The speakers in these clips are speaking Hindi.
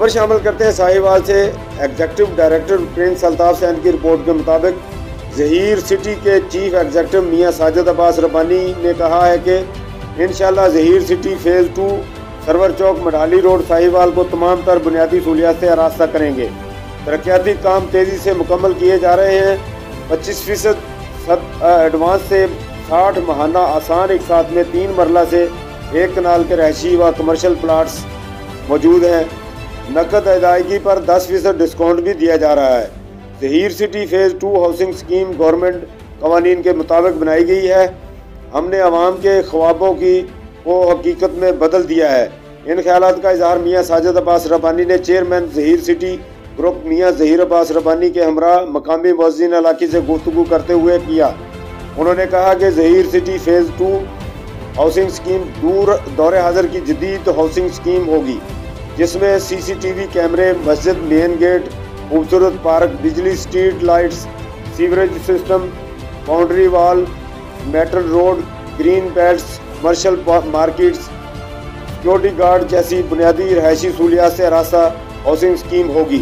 खबर शामिल करते हैं साहिवाल से। Executive director prince Altaf Sain की रिपोर्ट के मुताबिक ज़हीर सिटी के चीफ एग्जीक्यूटिव मियां साजिद अब्बास रब्बानी ने कहा है कि इंशाल्लाह Zaheer city phase 2 Sarwar Chowk Madali road Sahiwal को तमाम तर बुनियादी सहूलियात से आरास्ता करेंगे। तरक्याती काम तेज़ी से मुकम्मल किए जा रहे हैं। 25% एडवांस से 60 माहाना आसान एक साथ में 3 मरला से 1 कनाल के रहायशी व कमर्शल प्लाट्स मौजूद हैं। नकद अदायगी पर 10% डिस्काउंट भी दिया जा रहा है। Zaheer city phase 2 housing scheme government कवानीन के मुताबिक बनाई गई है। हमने आवाम के ख्वाबों को हकीकत में बदल दिया है। इन ख्यालात का इजहार मियां साजिद अब्बास रब्बानी ने चेयरमैन ज़हीर सिटी ग्रुप मियां ज़हीर अब्बास रब्बानी के हमरा मकामी मुअज़्ज़िन इलाक़े से गुफ्तगू करते हुए किया। उन्होंने कहा कि Zaheer city phase 2 housing scheme दौरे हाज़िर की जदीद हाउसिंग स्कीम होगी, जिसमें CCTV कैमरे, मस्जिद मेन गेट, खूबसूरत पार्क, बिजली, street lights, sewerage system, boundary wall, metal road, green belts, commercial markets, security guard जैसी बुनियादी रहायशी सहूलियात से आरास्ता हाउसिंग स्कीम होगी,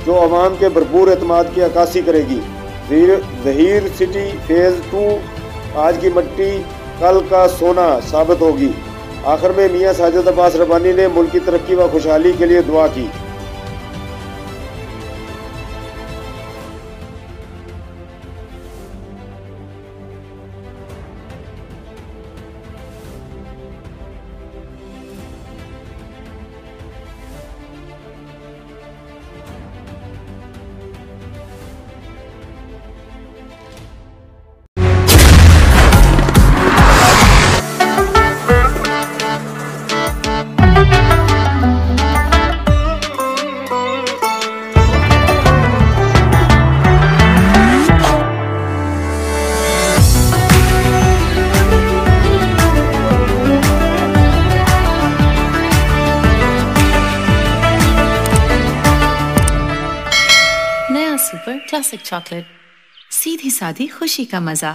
जो आवाम के भरपूर एतमाद की अक्कासी करेगी। ज़हीर सिटी फ़ेज़ 2 आज की मट्टी कल का सोना साबित होगी। आखिर में मियां साजिद अब्बास रब्बानी ने मुल्क की तरक्की व खुशहाली के लिए दुआ की। नया सुपर क्लासिक चॉकलेट, सीधी सादी खुशी का मजा।